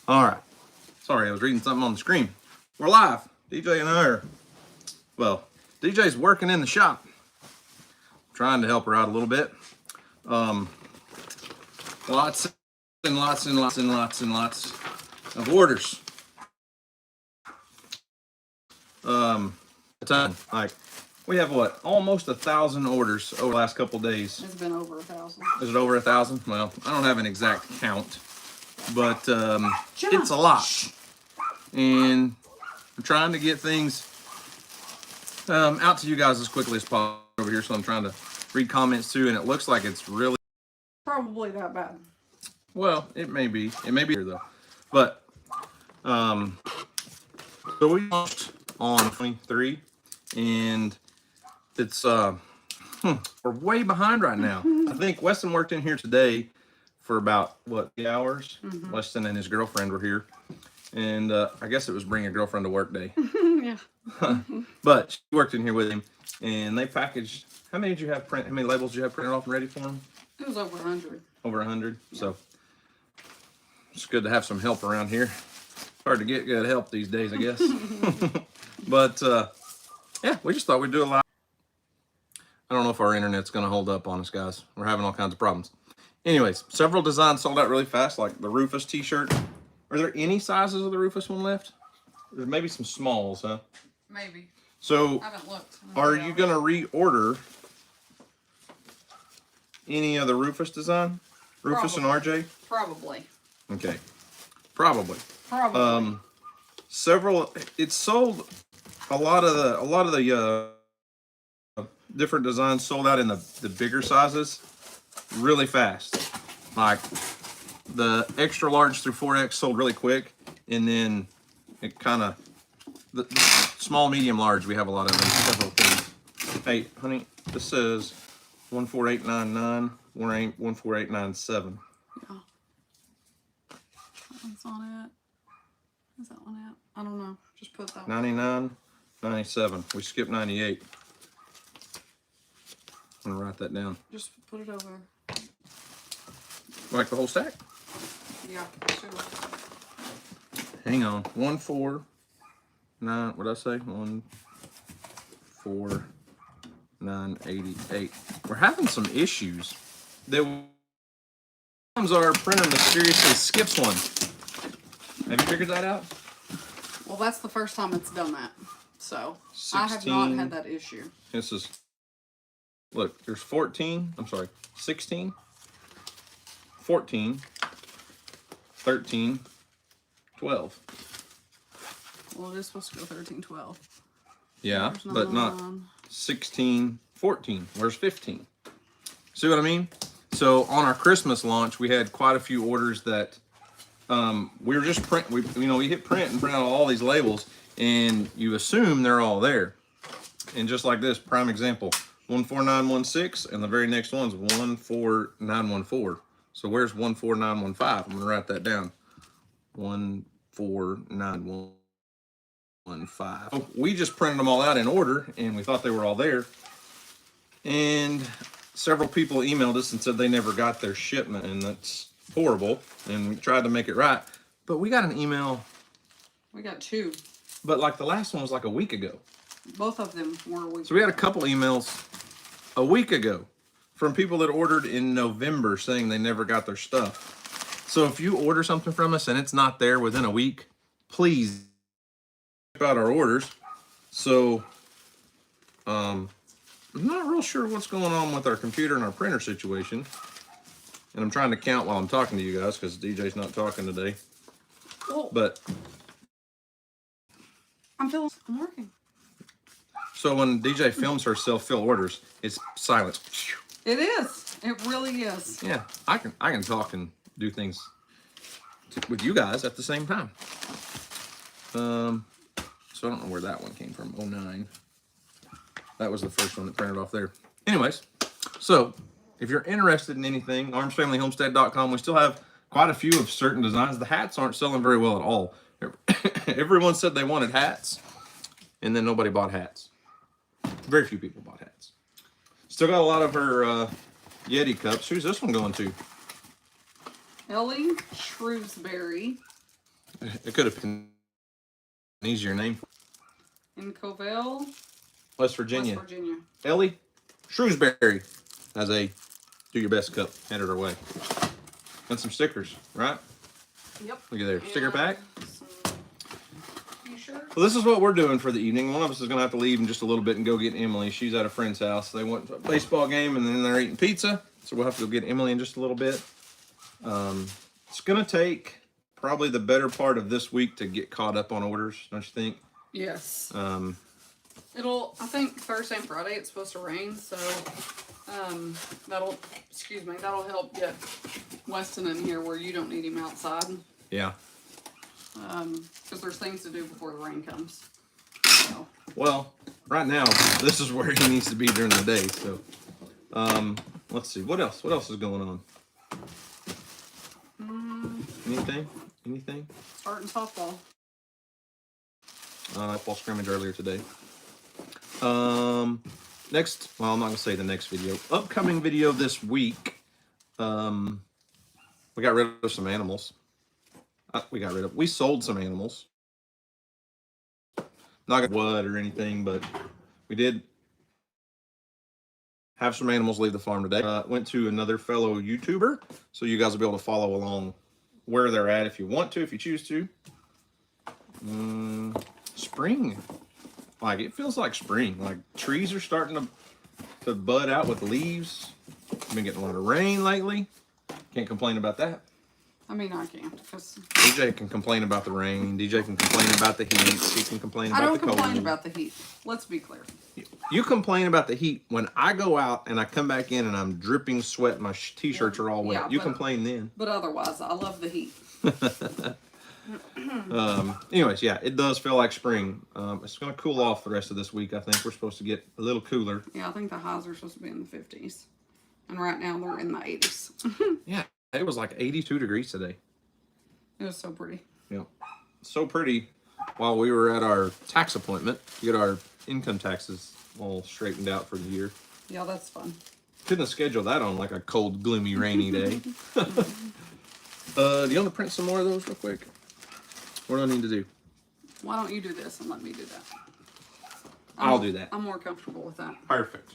All right. Sorry, I was reading something on the screen. We're live. DJ and I are, well, DJ's working in the shop. Trying to help her out a little bit. Lots and lots and lots and lots and lots of orders. A ton. Like, we have what? Almost 1,000 orders over the last couple days. It's been over 1,000. Is it over 1,000? Well, I don't have an exact count, but it's a lot. And I'm trying to get things out to you guys as quickly as possible over here. So I'm trying to read comments too, and it looks like it's really Probably that bad. well. It may be here though, but so we launched on 23, and it's we're way behind right now. I think Weston worked in here today for about what 8 hours. Weston and his girlfriend were here, and I guess it was bring a girlfriend to work day. Yeah. But she worked in here with him, and they packaged. How many did you have print? How many labels did you have printed off and ready for them? It was over 100. Over 100. Yeah. So it's good to have some help around here. Hard to get good help these days, I guess. But yeah, we just thought we'd do a lot. I don't know if our internet's going to hold up on us, guys. We're having all kinds of problems. Anyways, several designs sold out really fast, like the Rufus t-shirt. Are there any sizes of the Rufus one left? There's maybe some smalls, huh? Maybe. So, I haven't looked. are you going to reorder any of the Rufus design? Rufus and RJ? Probably. Okay. Probably. Probably. Several. It sold a lot of the different designs sold out in the bigger sizes really fast. Like the extra large through 4X sold really quick, and then it kind of the small, medium, large. We have a lot of them. Several things. Hey, honey, this says 14899. 14897. Yeah. That one's on it. Is that one it? I don't know. Just put that 99, 97. We skipped 98. I'm gonna write that down. Just put it over. Like the whole stack? Yeah, sure. Hang on. 149. What did I say? 14988. We're having some issues. Sometimes our printer mysteriously skips one. Have you figured that out? Well, that's the first time it's done that. So, 16, I have not had that issue. This is, look, there's 14, I'm sorry, 16, 14, 13, 12. Well, it is supposed to go 13, 12. Yeah, There's but not 16, 14. Where's 15? See what I mean? So on our Christmas launch, we had quite a few orders that we were just we hit print and print out all these labels, and you assume they're all there. And just like this, prime example, 14916, and the very next one's 14914. So where's 14915? I'm gonna write that down. 14915. So we just printed them all out in order, and we thought they were all there. And several people emailed us and said they never got their shipment, and that's horrible. And we tried to make it right, but we got an email. We got 2. But like the last one was like a week ago. Both of them were a week So we had a couple emails a week ago from people that ordered in November saying they never got their stuff. So if you order something from us and it's not there within a week, please check out our orders. So I'm not real sure what's going on with our computer and our printer situation. And I'm trying to count while I'm talking to you guys because DJ's not talking today. Well, But I'm working. so when DJ films her self-fill orders, it's silent. It is. It really is. Yeah, I can talk and do things with you guys at the same time. So I don't know where that one came from. 09. That was the first one that printed off there. Anyways, so if you're interested in anything, armsfamilyhomestead.com. We still have quite a few of certain designs. The hats aren't selling very well at all. Everyone said they wanted hats, and then nobody bought hats. Very few people bought hats. Still got a lot of her Yeti cups. Who's this one going to? Ellie Shrewsbury. It could have been an easier name. In Covell, West Virginia. West Virginia. Ellie Shrewsbury has a do your best cup headed her way. And some stickers, right? Yep. Look at there. Sticker pack. T-shirts. Well, this is what we're doing for the evening. One of us is going to have to leave in just a little bit and go get Emily. She's at a friend's house. They went to a baseball game and then they're eating pizza. So we'll have to go get Emily in just a little bit. It's going to take probably the better part of this week to get caught up on orders, don't you think? Yes. I think Thursday and Friday it's supposed to rain, so that'll help get Weston in here where you don't need him outside. Yeah. Because there's things to do before the rain comes. So. Well, right now, this is where he needs to be during the day, so let's see. What else? What else is going on? Anything? Starting softball. Fall scrimmage earlier today. Next, well, I'm not gonna say the next video. Upcoming video this week. We got rid of some animals. We sold some animals. Not gonna what or anything, but we did have some animals leave the farm today. Went to another fellow YouTuber, so you guys will be able to follow along where they're at if you want to, if you choose to. Spring. Like, it feels like spring. Like, trees are starting to bud out with leaves. Been getting a lot of rain lately. Can't complain about that. I mean, I can't. Cause DJ can complain about the rain. DJ can complain about the heat. He can complain about the cold. I don't complain about the heat. Let's be clear. You complain about the heat when I go out and I come back in and I'm dripping sweat. My t-shirts are all wet. Yeah, you complain then. But otherwise, I love the heat. Anyways, yeah, it does feel like spring. It's going to cool off the rest of this week. I think we're supposed to get a little cooler. Yeah, I think the highs are supposed to be in the 50s. And right now they're in the 80s. Yeah, it was like 82 degrees today. It was so pretty. Yeah, so pretty. While we were at our tax appointment to get our income taxes all straightened out for the year. Yeah, that's fun. Couldn't have scheduled that on like a cold, gloomy, rainy day. Do you want to print some more of those real quick? What do I need to do? Why don't you do this and let me do that? I'll do that. I'm more comfortable with that. Perfect.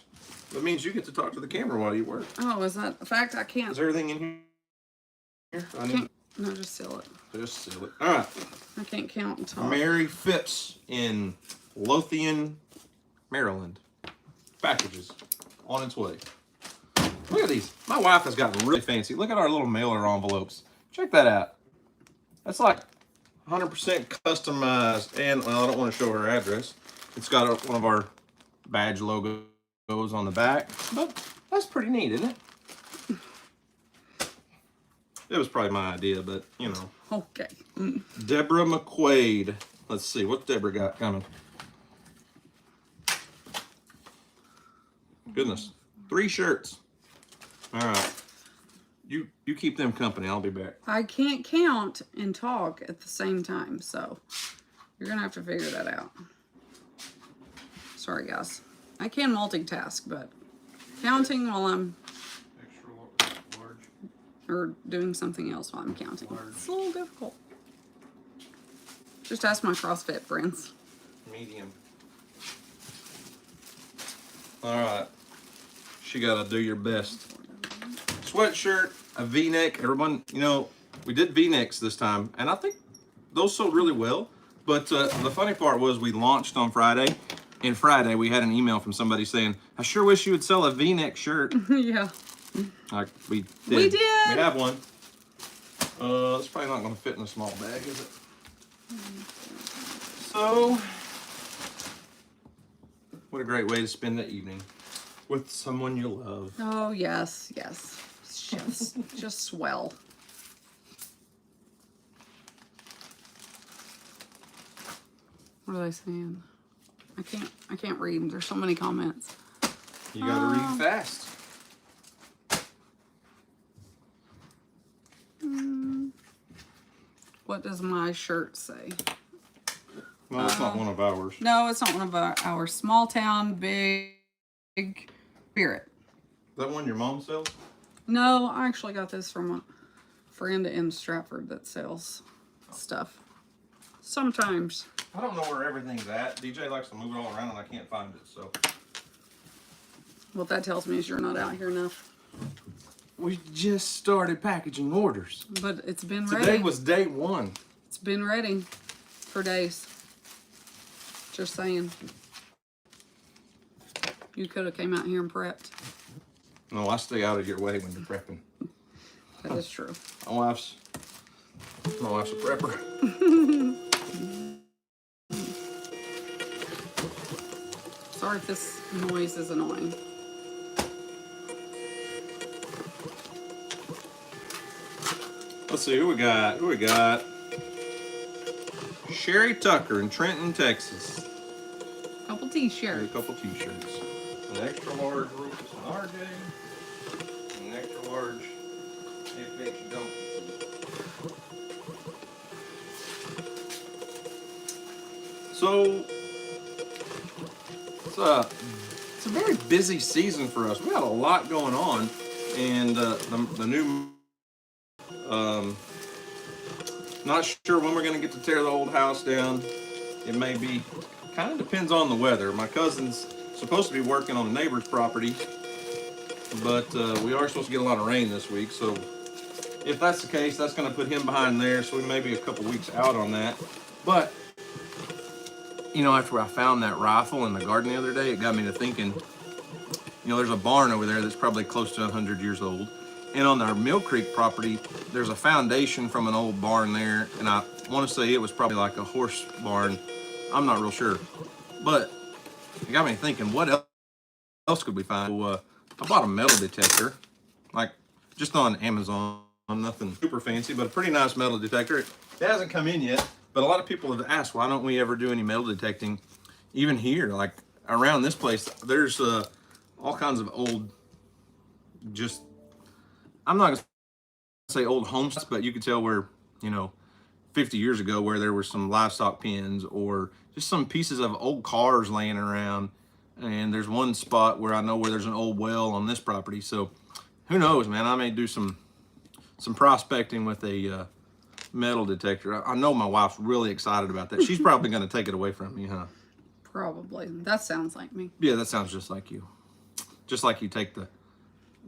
That means you get to talk to the camera while you work. Oh, is that a fact? I can't. Is everything in here? No, just seal it. Just seal it. All right. I can't count until. Mary Phipps in Lothian, Maryland. Packages on its way. Look at these. My wife has gotten really fancy. Look at our little mailer envelopes. Check that out. That's like 100% customized. And, well, I don't want to show her address. It's got one of our badge logos on the back. But that's pretty neat, isn't it? It was probably my idea, but, you know. Okay. Deborah McQuaid. Let's see. What's Deborah got coming? Goodness. 3 shirts. All right. You keep them company. I'll be back. I can't count and talk at the same time, so you're going to have to figure that out. Sorry, guys. I can multitask, but counting while I'm... Extra large. Or doing something else while I'm counting. Large. It's a little difficult. Just ask my CrossFit friends. Medium. All right. She got to do your best. Sweatshirt, a V-neck. Everyone, you know, we did V-necks this time, and I think those sold really well. But the funny part was we launched on Friday, and Friday we had an email from somebody saying, I sure wish you would sell a V-neck shirt. Yeah. Like we did. We did. We have one. It's probably not going to fit in a small bag, is it? So, what a great way to spend the evening with someone you love. Oh, yes, yes. It's just swell. What are they saying? I can't read. There's so many comments. You got to read fast. What does my shirt say? No, it's not one of ours. No, it's not one of our small town, big spirit. Is that one your mom sells? No, I actually got this from a friend in Stratford that sells stuff. Sometimes. I don't know where everything's at. DJ likes to move it all around and I can't find it, so. What that tells me is you're not out here enough. We just started packaging orders. But it's been ready. Today was day 1. It's been ready for days. Just saying. You could have came out here and prepped. No, I stay out of your way when you're prepping. That is true. My wife's a prepper. Sorry if this noise is annoying. Let's see, who we got? Sherry Tucker in Trenton, Texas. Couple t-shirts. A couple t-shirts. An extra large Rufus and RJ. An extra large FX Donkey. So it's a very busy season for us. We got a lot going on, and the new not sure when we're going to get to tear the old house down. It may be, kind of depends on the weather. My cousin's supposed to be working on a neighbor's property, but we are supposed to get a lot of rain this week. So if that's the case, that's going to put him behind there. So we may be a couple weeks out on that. But you know, after I found that rifle in the garden the other day, it got me to thinking, you know, there's a barn over there that's probably close to 100 years old. And on our Mill Creek property, there's a foundation from an old barn there. And I want to say it was probably like a horse barn. I'm not real sure. But it got me thinking, what else could we find? So, I bought a metal detector, like just on Amazon. Nothing super fancy, but a pretty nice metal detector. It hasn't come in yet. But a lot of people have asked, why don't we ever do any metal detecting? Even here, like around this place, there's all kinds of old, just, I'm not gonna say old homesteads, but you could tell where, you know, 50 years ago where there were some livestock pens or just some pieces of old cars laying around. And there's one spot where I know where there's an old well on this property. So who knows, man, I may do some prospecting with a metal detector. I know my wife's really excited about that. She's probably going to take it away from me, huh? Probably. That sounds like me. Yeah, that sounds just like you. Just like you take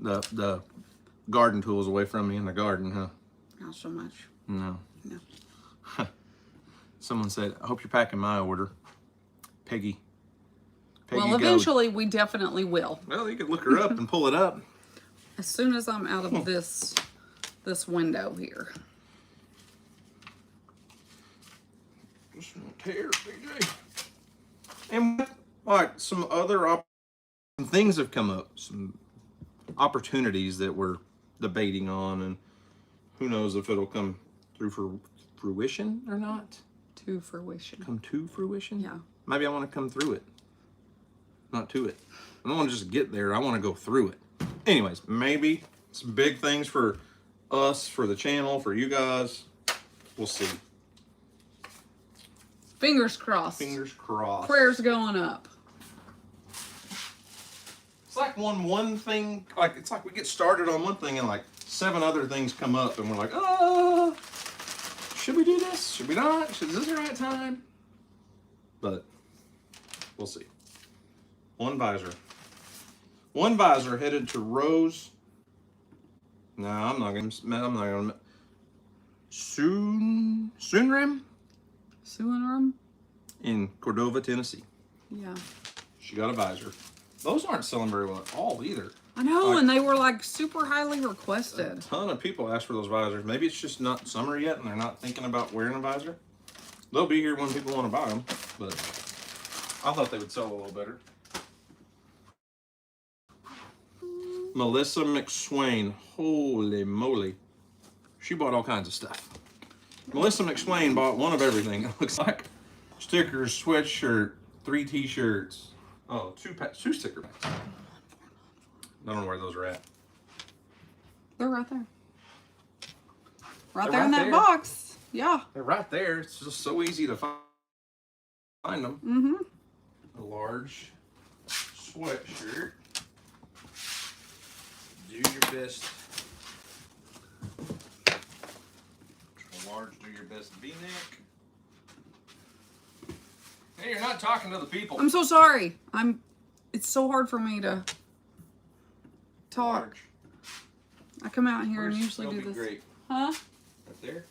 the garden tools away from me in the garden, huh? Not so much. No. No. Someone said, I hope you're packing my order. Peggy Well, eventually we definitely will. Well, you could look her up and pull it up. As soon as I'm out of this window here. Just tear, DJ. And all right, some other things have come up, some opportunities that we're debating on, and who knows if it'll come through for fruition or not. To fruition. Come to fruition? Yeah. Maybe I want to come through it, not to it. I don't want to just get there. I want to go through it. Anyways, maybe some big things for us, for the channel, for you guys. We'll see. Fingers crossed. Fingers crossed. Prayers going up. It's like one thing, like it's like we get started on one thing and like 7 other things come up and we're like, oh, should we do this? Should we not? Is this the right time? But we'll see. One visor headed to Rose. No, I'm not gonna. Sunram in Cordova, Tennessee. Yeah. She got a visor. Those aren't selling very well at all either. I know, like, and they were like super highly requested. A ton of people ask for those visors. Maybe it's just not summer yet and they're not thinking about wearing a visor. They'll be here when people want to buy them, but I thought they would sell a little better. Melissa McSwain, holy moly. She bought all kinds of stuff. Melissa McSwain bought one of everything. It looks like stickers, sweatshirt, 3 t-shirts. Oh, 2 sticker packs. I don't know where those are at. They're right there. Right They're there in right that there. box. Yeah. They're right there. It's just so easy to find them. Mm-hmm. A large sweatshirt. Do your best. A large, do your best V-neck. Hey, you're not talking to the people. I'm so sorry. It's so hard for me to talk. Large. I come out here Where's and usually Go do Be this. Great? Huh? Right there.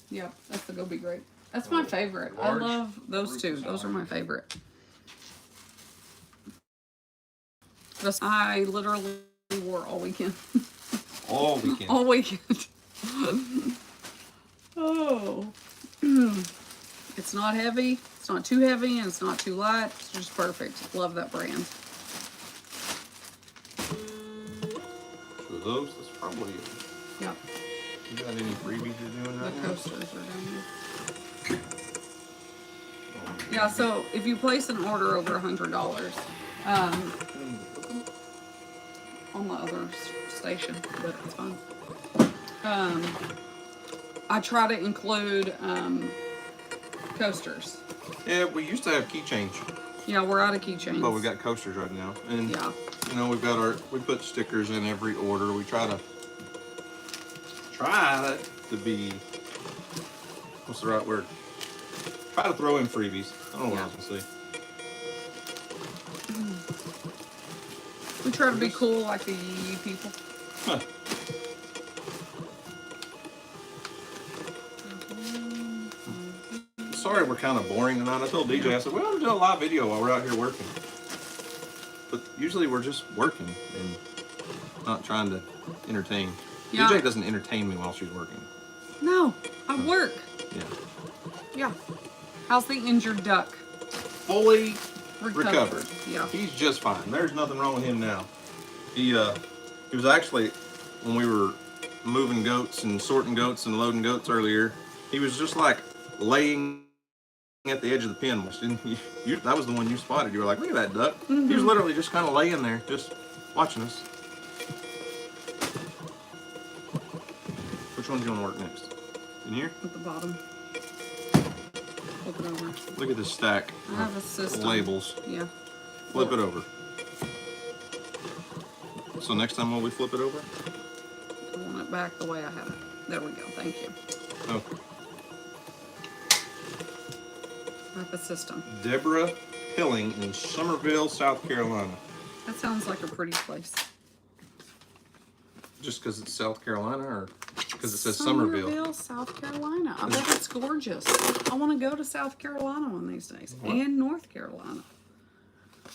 Yeah, that's the Go Be Great. That's my favorite. Large I love those two. Rufus Those are Howard. my favorite. I literally wore all weekend. All weekend. All weekend. Oh. It's not heavy. It's not too heavy and it's not too light. It's just perfect. Love that brand. So those, that's probably it. Yep. You got any freebies you're doing The right now? coasters are down here. Yeah, so if you place an order over $100, on the other station, but it's fine. I try to include coasters. Yeah, we used to have keychains, Yeah, we're out of keychains. but we got coasters right now. And Yeah. you know, we put stickers in every order. We try to be, what's the right word? Try to throw in freebies. I don't know what I was gonna say. We try to be cool like the Yee people. Huh. Sorry, we're kind of boring tonight. I told DJ, I said, well, we'll do a live video while we're out here working. But usually we're just working and not trying to entertain. Yeah. DJ doesn't entertain me while she's working. No, I work. Yeah. Yeah. How's the injured duck? Fully recovered. Yeah. He's just fine. There's nothing wrong with him now. He was actually, when we were moving goats and sorting goats and loading goats earlier, he was just like laying at the edge of the pen. Didn't you, that was the one you spotted. You were like, look at that duck. Mm-hmm. He was literally just kind of laying there, just watching us. Which one do you want to work next? In here? At the bottom. Flip it over. Look at this stack I have a system. labels. Yeah. Flip it over. So next time will we flip it over? I want it back the way I have it. There we go. Thank you. Okay. I have a system. Deborah Pilling in Summerville, South Carolina. That sounds like a pretty place. Just because it's South Carolina, or because it says Summerville? South Carolina. I bet it's gorgeous. I want to go to South Carolina one of these days. What? And North Carolina.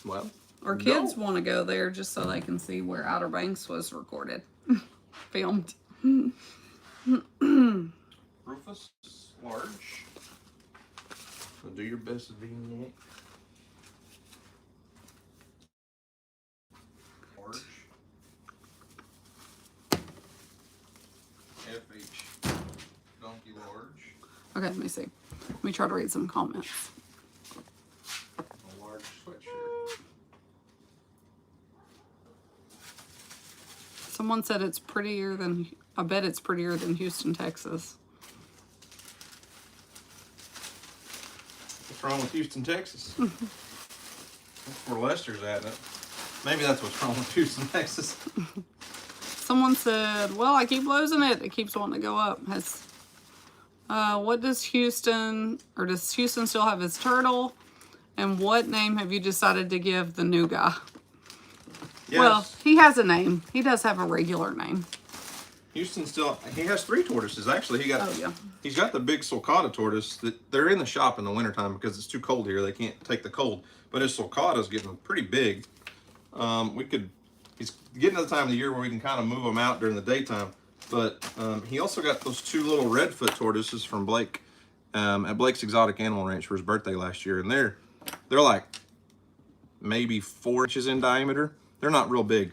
Well, Our kids want to go there just so they can see where Outer Banks was recorded. Filmed. Rufus, large. So do your best at being Nick. Large. FH, donkey large. Okay, let me see. Let me try to read some comments. A large sweatshirt. Someone said it's prettier than, I bet it's prettier than Houston, Texas. What's wrong with Houston, Texas? That's where Lester's at. Maybe that's what's wrong with Houston, Texas. Someone said, well, I keep losing it. It keeps wanting to go up. What does Houston still have his turtle? And what name have you decided to give the new guy? Yes. Well, he has a name. He does have a regular name. Houston still, he has 3 tortoises. Actually, Oh, yeah. he's got the big sulcata tortoise that they're in the shop in the wintertime because it's too cold here. They can't take the cold. But his sulcata's getting pretty big. He's getting to the time of the year where we can kind of move him out during the daytime. But he also got those 2 little redfoot tortoises from Blake at Blake's Exotic Animal Ranch for his birthday last year. And they're like maybe 4 inches in diameter. They're not real big.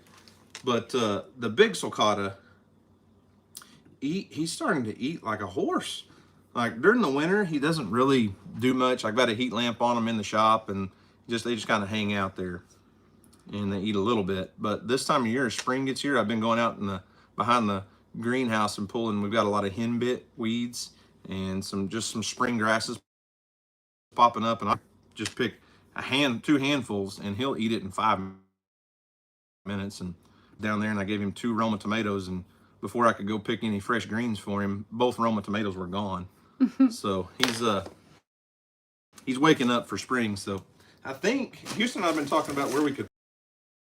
But the big sulcata, he's starting to eat like a horse. Like during the winter, he doesn't really do much. I've got a heat lamp on him in the shop, and they just kind of hang out there, and they eat a little bit. But this time of year, as spring gets here, I've been going out in behind the greenhouse and pulling. We've got a lot of henbit weeds and some spring grasses popping up, and I just pick 2 handfuls, and he'll eat it in 5 minutes. And down there, and I gave him 2 Roma tomatoes, and before I could go pick any fresh greens for him, both Roma tomatoes were gone. So he's waking up for spring. So I think Houston and I have been talking about where we could,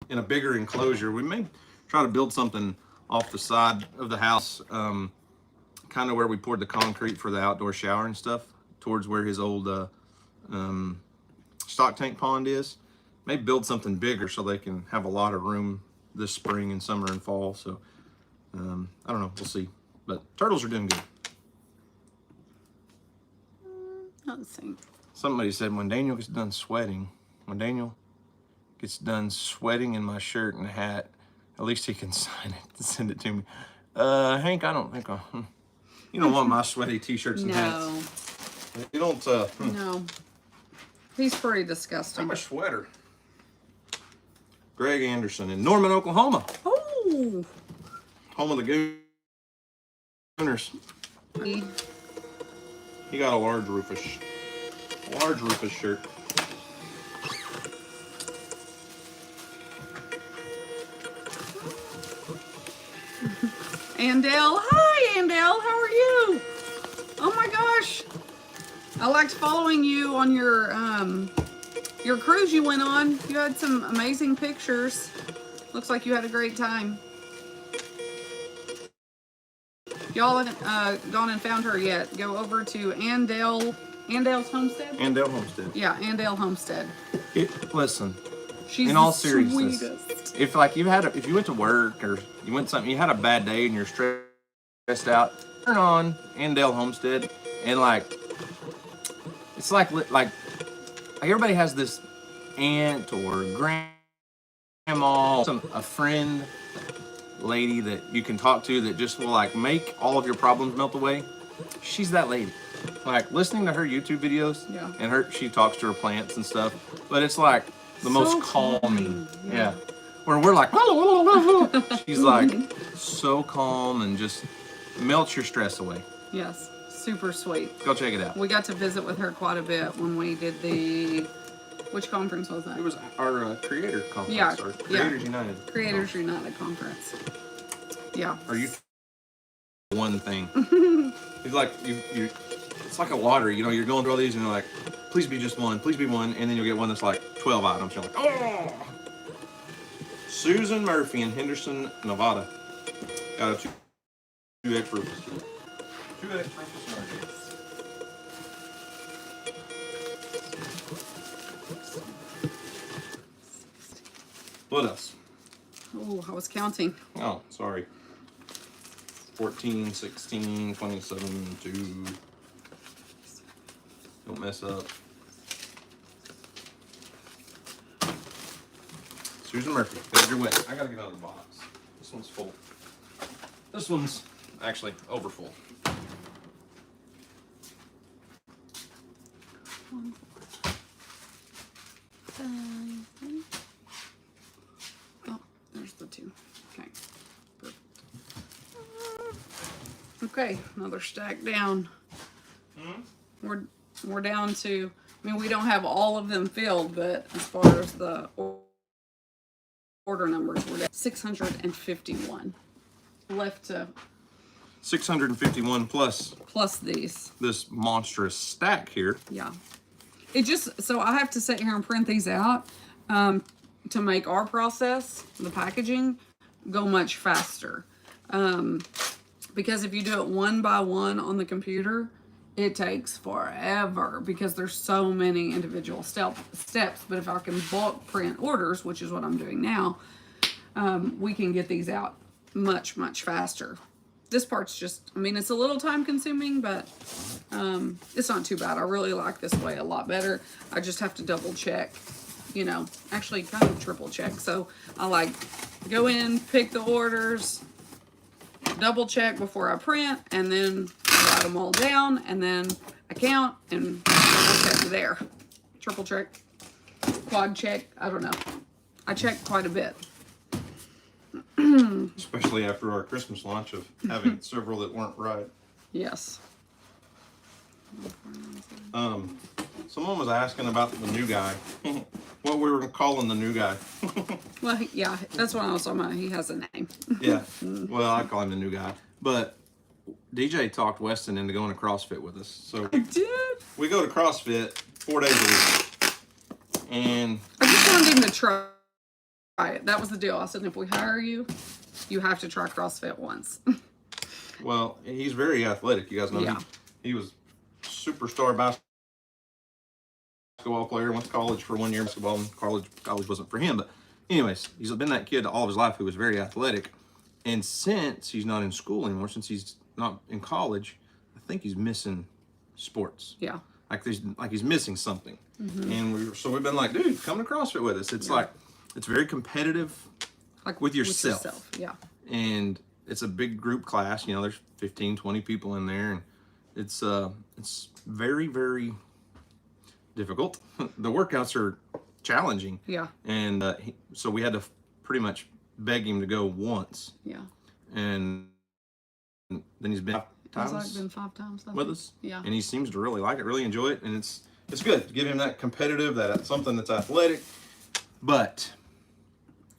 in a bigger enclosure, we may try to build something off the side of the house, kind of where we poured the concrete for the outdoor shower and stuff, towards where his old stock tank pond is. Maybe build something bigger so they can have a lot of room this spring and summer and fall. So I don't know, we'll see. But turtles are doing good. Let's see. Somebody said when Daniel gets done sweating, in my shirt and hat, at least he can sign it and send it to me. Hank, I don't think you don't want my sweaty t-shirts and hats. You don't, No. He's pretty disgusting. I'm a sweater. Greg Anderson in Norman, Oklahoma. Oh. Home of the Gooners. He got a large Rufus shirt. Andel, hi Andel, how are you? Oh my gosh, I liked following you on your cruise you went on. You had some amazing pictures. Looks like you had a great time. Y'all haven't gone and found her yet. Go over to Andel's Homestead? Andel Homestead. Yeah, Andel Homestead. Listen, She's in all the seriousness, sweetest. if you went to work or you had a bad day and you're stressed out, turn on Andel Homestead and it's like everybody has this aunt or grandma, a friend lady that you can talk to that just will make all of your problems melt away. She's that lady. Listening to her YouTube videos, Yeah. and she talks to her plants and stuff, but it's like the most calming. Yeah. Where we're like, she's like so calm and just melts your stress away. Yes, super sweet. Go check it out. We got to visit with her quite a bit when we did which conference was that? It was our creator conference. Yeah, Or Creators United. Creators United conference. Yeah. Are you one thing? It's like it's like a lottery, you're going through all these and you're like, please be just one, please be one, and then you'll get one that's like 12 items. You're like, oh! Susan Murphy in Henderson, Nevada. Got a 2X Rufus. 2X Rufus Murphy. What else? Oh, I was counting. Oh, sorry. 14, 16, 27, 2. Don't mess up. Susan Murphy, there's your wet. I gotta get out of the box. This one's full. This one's actually over full. Oh, there's the 2. Okay. Perfect. Okay, another stack down. We're down to, we don't have all of them filled, but as far as the order numbers, we're down 651 left to 651 plus these. this monstrous stack here. Yeah, so I have to sit here and print these out to make our process, the packaging, go much faster. Because if you do it one by one on the computer, it takes forever because there's so many individual steps. But if I can bulk print orders, which is what I'm doing now, we can get these out much, much faster. This part's just, it's a little time consuming, but it's not too bad. I really like this way a lot better. I just have to double check, actually kind of triple check. So I go in, pick the orders, double check before I print, and then I write them all down, and then I count and double check there. Triple check, quad check, I don't know. I check quite a bit. Especially after our Christmas launch of having several that weren't right. Yes. Someone was asking about the new guy. What we were calling the new guy. Well, yeah, that's what I was talking about. He has a name. Yeah. Well, I call him the new guy. But DJ talked Weston into going to CrossFit with us. So I did. we go to CrossFit 4 days a week. And I just wanted him to try it. That was the deal. I said, if we hire you, you have to try CrossFit once. well, he's very athletic. You guys know he was superstar basketball player. Went to college for 1 year basketball. And college wasn't for him, but anyways, he's been that kid all of his life who was very athletic. And since he's not in school anymore, since he's not in college, I think he's missing sports. Yeah. Like he's missing something. And we've been like, dude, come to CrossFit with us. It's like, it's very competitive, like with yourself. Yeah. And it's a big group class. You know, there's 15, 20 people in there, and it's very, very difficult. The workouts are challenging. Yeah. And so we had to pretty much beg him to go once. Yeah. And then he's been 5 times. It's like been 5 times with us. Yeah. And he seems to really like it, really enjoy it, and it's good to give him that competitive, that something that's athletic. But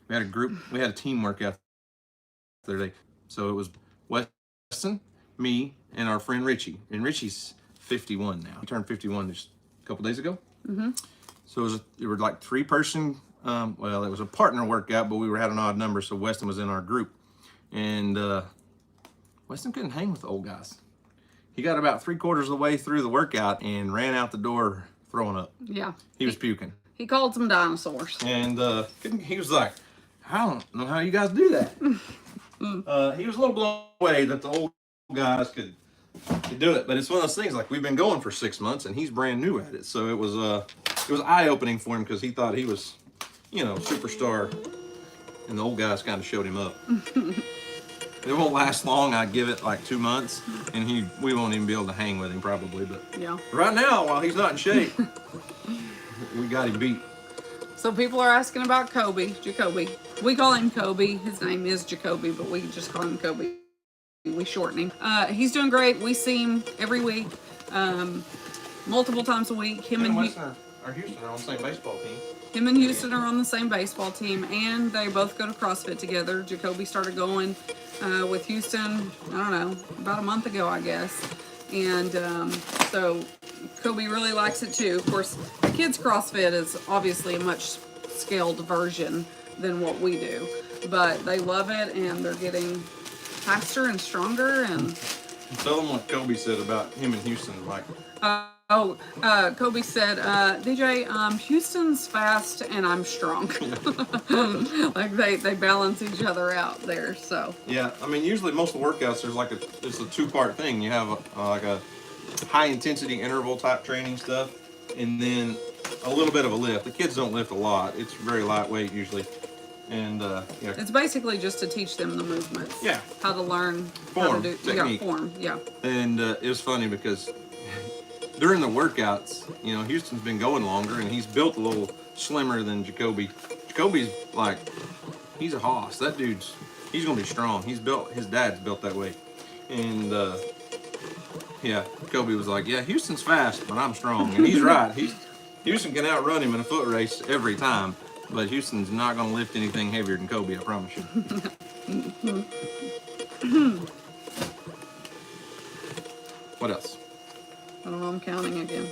we had a team workout the other day. So it was Weston, me, and our friend Richie. And Richie's 51 now. He turned 51 just a couple days ago. So it was like 3-person. Well, it was a partner workout, but we had an odd number, so Weston was in our group. And Weston couldn't hang with the old guys. He got about 3/4 of the way through the workout and ran out the door throwing up. Yeah. He was puking. He called some dinosaurs. And he was like, I don't know how you guys do that. He was a little blown away that the old guys could do it. But it's one of those things, like, we've been going for 6 months, and he's brand new at it. So it was eye-opening for him because he thought he was, superstar. And the old guys kind of showed him up. It won't last long. I give it like 2 months, and we won't even be able to hang with him probably. But yeah, right now, while he's not in shape, we got him beat. So people are asking about Jacoby. We call him Kobe. His name is Jacoby, but we just call him Kobe. We shorten him. He's doing great. We see him every week, multiple times a week. Him and Houston are on the same baseball team. Him and Houston are on the same baseball team, and they both go to CrossFit together. Jacoby started going with Houston, I don't know, about a month ago, I guess. And so Kobe really likes it too. Of course, the kids' CrossFit is obviously a much scaled version than what we do, but they love it, and they're getting faster and stronger. And tell them what Kobe said about him and Houston, like. Kobe said, DJ, Houston's fast and I'm strong. Like they balance each other out there. So yeah, I mean, usually most of the workouts it's a 2-part thing. You have like a high intensity interval type training stuff, and then a little bit of a lift. The kids don't lift a lot. It's very lightweight usually. And it's basically just to teach them the movements. Yeah. How to learn form, technique. Form. Yeah. And it was funny because during the workouts, Houston's been going longer, and he's built a little slimmer than Jacoby. Jacoby's like, he's a hoss. That he's gonna be strong. His dad's built that way. And Jacoby was like, yeah, Houston's fast, but I'm strong. And he's right. Houston can outrun him in a foot race every time, but Houston's not gonna lift anything heavier than Kobe, I promise you. What else? I don't know, I'm counting again.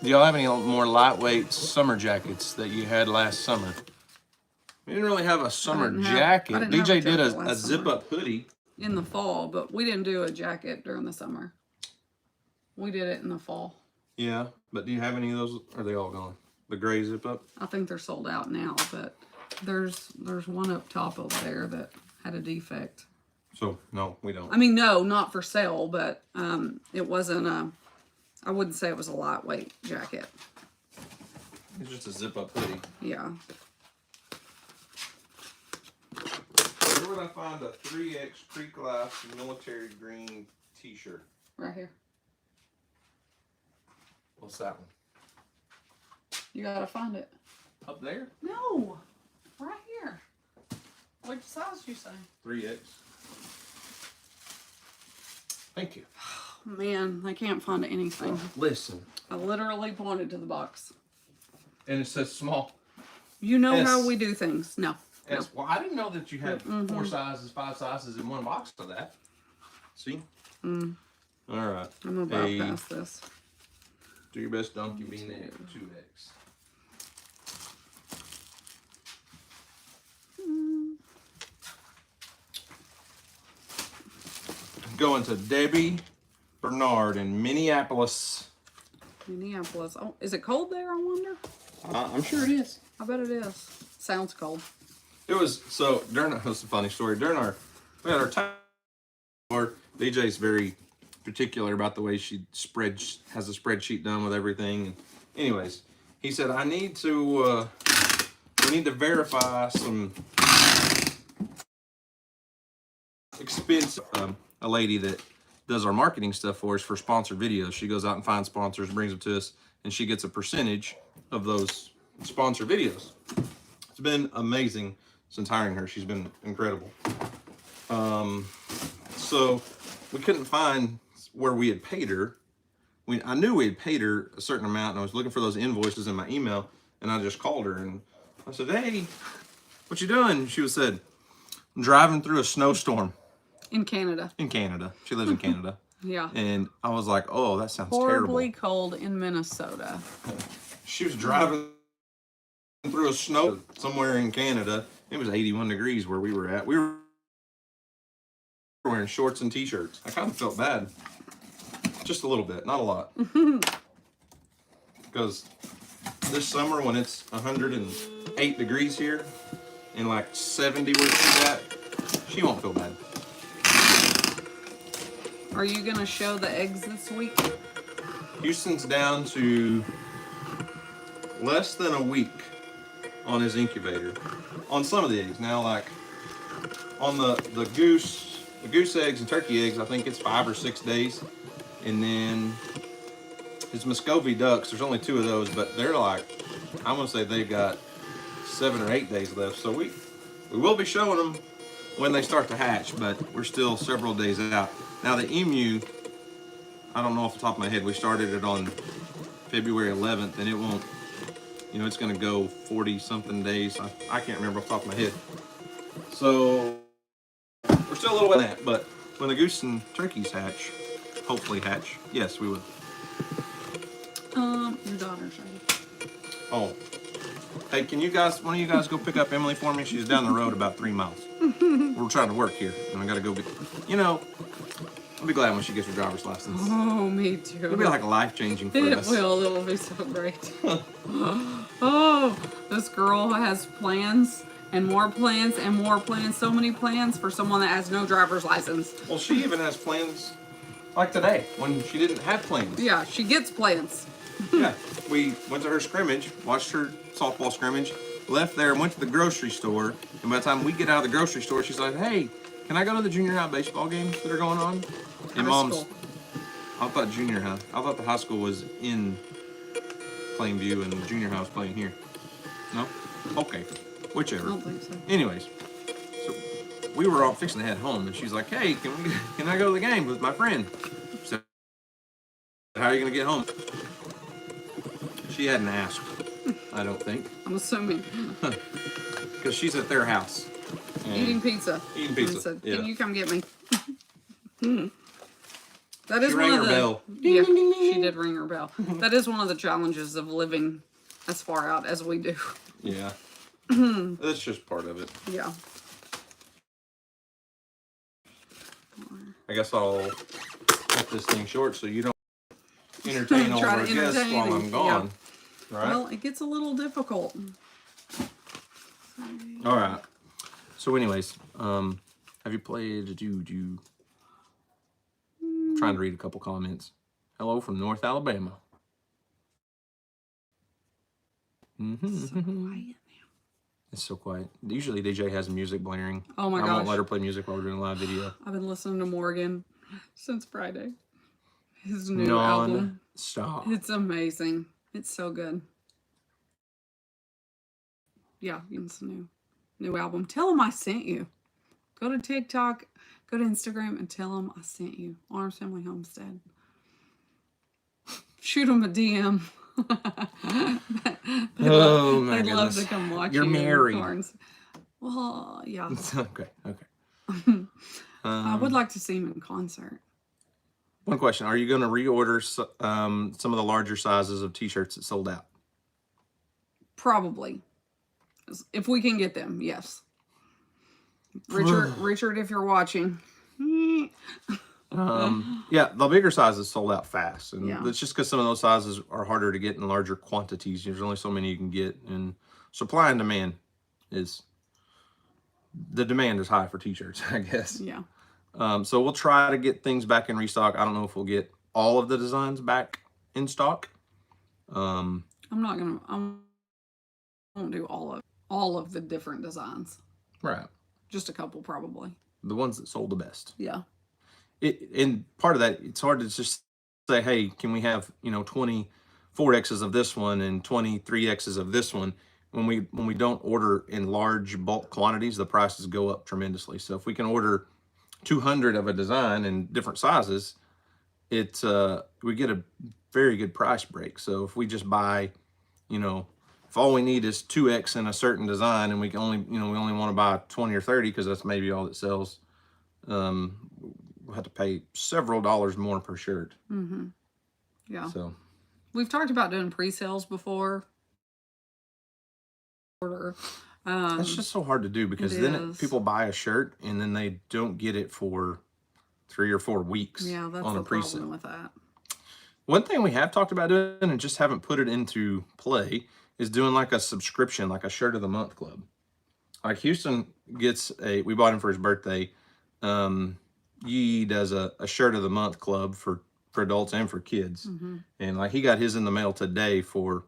Do y'all have any more lightweight summer jackets that you had last summer? We didn't really have a summer jacket. DJ did a zip-up hoodie. In the fall, but we didn't do a jacket during the summer. We did it in the fall. Yeah, but do you have any of those? Are they all gone? The gray zip-up? I think they're sold out now, but there's one up top over there that had a defect. So, no, we don't. I mean, no, not for sale, but it wasn't I wouldn't say it was a lightweight jacket. It's just a zip-up hoodie. Yeah. Where would I find a 3X Creek Life military green t-shirt? Right here. What's that one? You gotta find it. Up there? No, right here. What size you say? 3X. Thank you. Oh, man, I can't find anything. Listen. I literally pointed to the box. And it says small. You know how we do things. No. Well, I didn't know that you had 4 sizes, 5 sizes in one box of that. See? All right. I'm gonna bypass this. Do your best donkey bean egg, 2 eggs. Going to Debbie Bernard in Minneapolis. Minneapolis. Oh, is it cold there, I wonder? I'm sure it is. I bet it is. Sounds cold. It was, so during, it was a funny story. We had our time, DJ's very particular about the way she has a spreadsheet done with everything. And anyways, he said, we need to verify some expense. A lady that does our marketing stuff for us for sponsored videos. She goes out and finds sponsors, brings them to us, and she gets a percentage of those sponsored videos. It's been amazing since hiring her. She's been incredible. So we couldn't find where we had paid her. I knew we had paid her a certain amount, and I was looking for those invoices in my email, and I just called her and I said, "Hey, what you doing?" She said, "I'm driving through a snowstorm." In Canada. In Canada. She lives in Canada. Yeah. And I was like, "Oh, that sounds horribly terrible." Cold in Minnesota. She was driving through a snow somewhere in Canada. It was 81 degrees where we were at. We were wearing shorts and t-shirts. I kind of felt bad. Just a little bit, not a lot. Because this summer when it's 108 degrees here and like 70 where she's at, she won't feel bad. Are you going to show the eggs this week? Houston's down to less than a week on his incubator. On some of the eggs. Now, like on the goose eggs and turkey eggs, I think it's 5 or 6 days. And then his Muscovy ducks, there's only 2 of those, but they're like, I'm gonna say they've got 7 or 8 days left. So we will be showing them when they start to hatch, but we're still several days out. Now the emu, I don't know off the top of my head, we started it on February 11th, and it won't, you know, it's gonna go 40 something days. I can't remember off the top of my head. So we're still a little bit in that, but when the goose and turkeys hatch, hopefully hatch, yes, we will. Your daughter's ready. Oh, hey, can you guys, one of you guys go pick up Emily for me? She's down the road about 3 miles. We're trying to work here, and I gotta go get, you know, I'll be glad when she gets her driver's license. Oh, me too. It'll be like life-changing for us. It will. It'll be so great. Oh, this girl has plans and more plans and more plans. So many plans for someone that has no driver's license. Well, she even has plans like today when she didn't have plans. Yeah, she gets plans. Yeah, we went to her scrimmage, watched her softball scrimmage, left there, went to the grocery store, and by the time we get out of the grocery store, she's like, "Hey, can I go to the junior high baseball games that are going on?" And Mom's, I thought junior high. I thought the high school was in Plainview and the junior high was playing here. No? Okay. Whichever. I don't think so. Anyways, so we were all fixing to head home, and she's like, "Hey, can I go to the game with my friend?" So, how are you going to get home? She hadn't asked, I don't think. I'm assuming. Because she's at their house. Eating pizza. Eating pizza. And said, yeah. "Can you come get me?" That is She one rang of her the. bell. Yeah, she did ring her bell. That is one of the challenges of living as far out as we do. Yeah. That's just part of it. Yeah. I guess I'll cut this thing short so you don't entertain all of our guests while I'm gone. Yeah. Right? Well, it gets a little difficult. All right. So anyways, have you played, trying to read a couple comments. Hello from North Alabama. So quiet now. It's so quiet. Usually DJ has music blaring. Oh my I gosh. won't let her play music while we're doing a live video. I've been listening to Morgan since Friday. His new album. Stop. It's amazing. It's so good. Yeah, it's a new album. Tell him I sent you. Go to TikTok, go to Instagram, and tell him I sent you. Arms Family Homestead. Shoot him a DM. They'd love to come watch You're you. married. Well, yeah. Okay. I would like to see him in concert. One question: are you going to reorder some of the larger sizes of T-shirts that sold out? Probably, if we can get them. Yes. Richard, if you're watching. Yeah, the bigger sizes sold out fast, and Yeah. it's just because some of those sizes are harder to get in larger quantities. There's only so many you can get, and supply and demand is the demand is high for T-shirts, I guess. Yeah. So we'll try to get things back in restock. I don't know if we'll get all of the designs back in stock. I won't do all of the different designs. Right. Just a couple, probably. The ones that sold the best. Yeah. And part of that, it's hard to just say, hey, can we have 24X's of this one and 23X's of this one? When we don't order in large bulk quantities, the prices go up tremendously. So if we can order 200 of a design in different sizes, it's we get a very good price break. So if we just buy, if all we need is 2X in a certain design, and we can only, we only want to buy 20 or 30 because that's maybe all that sells, we'll have to pay several dollars more per shirt. Mm-hmm. Yeah. So we've talked about doing pre-sales before. That's just so hard to do, because then people buy a shirt and then they don't get it for 3 or 4 weeks. Yeah, that's on the a pre-sale. problem with that. One thing we have talked about doing and just haven't put it into play is doing like a subscription, like a shirt of the month club. Like Houston gets we bought him for his birthday. Yee does a shirt of the month club for adults and for kids. Mm-hmm. And like he got his in the mail today for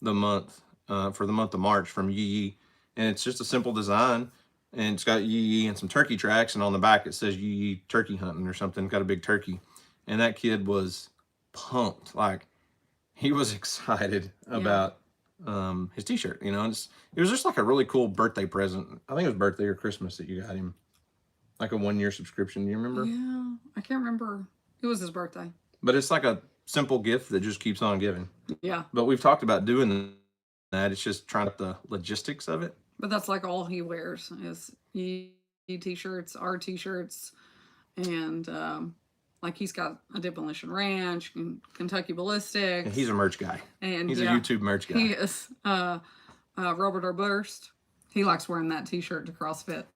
the month of March from Yee. And it's just a simple design, and it's got Yee and some turkey tracks, and on the back it says Yee turkey hunting or something. Got a big turkey. And that kid was pumped. Like, he was excited about his t-shirt, and it was just like a really cool birthday present. I think it was birthday or Christmas that you got him, like a 1-year subscription. Do you remember? Yeah, I can't remember. It was his birthday. But it's like a simple gift that just keeps on giving. Yeah. But we've talked about doing that. It's just trying out the logistics of it. But that's like all he wears is t-shirts, our t-shirts, and like he's got a Demolition Ranch, Kentucky Ballistics. And he's a merch guy. And he's a YouTube merch guy. He is. Robert O'Burst. He likes wearing that t-shirt to CrossFit.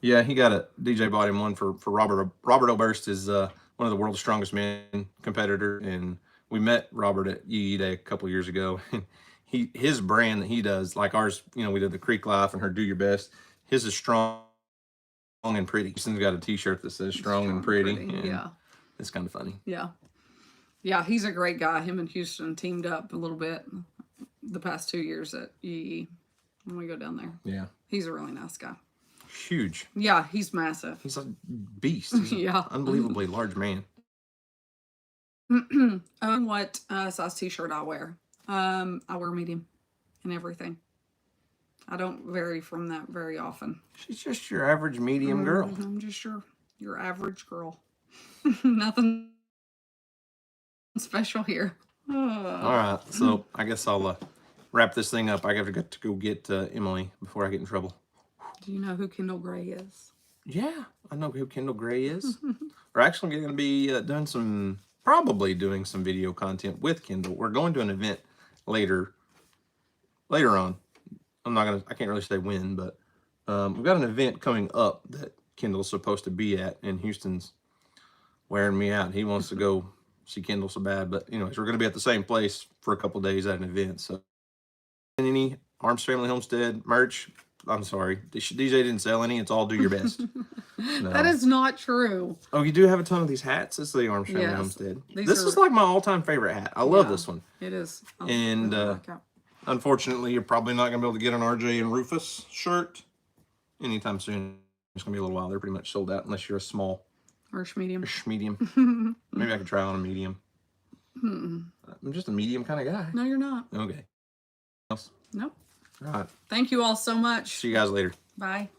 Yeah, he got a DJ bought him one for Robert. Robert O'Burst is one of the world's strongest men competitor, and we met Robert at Yee Day a couple years ago. His brand that he does, like ours, we did the Creek Life and her Do Your Best. His is strong and pretty. He's got a t-shirt that says strong and pretty. And yeah. It's kind of funny. Yeah. Yeah, he's a great guy. Him and Houston teamed up a little bit the past 2 years at Yee when we go down there. Yeah. He's a really nice guy. Huge. Yeah, he's massive. He's a beast. He's yeah. Unbelievably large man. What size t-shirt I wear? I wear medium and everything. I don't vary from that very often. She's just your average medium girl. I'm just your average girl. Nothing special here. All right, so I guess I'll wrap this thing up. I have to go get Emily before I get in trouble. Do you know who Kendall Gray is? Yeah, I know who Kendall Gray is. We're actually going to be probably doing some video content with Kendall. We're going to an event later on. I can't really say when, but we've got an event coming up that Kendall's supposed to be at, and Houston's wearing me out. He wants to go see Kendall so bad, but anyways, we're going to be at the same place for a couple days at an event. So any Arms Family Homestead merch, I'm sorry, DJ didn't sell any. It's all Do Your Best. No. That is not true. Oh, you do have a ton of these hats. This is the Arms Family Homestead. This is like my all-time favorite hat. I love this one. It is. And unfortunately, you're probably not going to be able to get an RJ and Rufus shirt anytime soon. It's going to be a little while. They're pretty much sold out unless you're a small. Or medium. Medium. Maybe I could try on a medium. I'm just a medium kind of guy. No, you're not. Okay. Else? Nope. All right. Thank you all so much. See you guys later. Bye.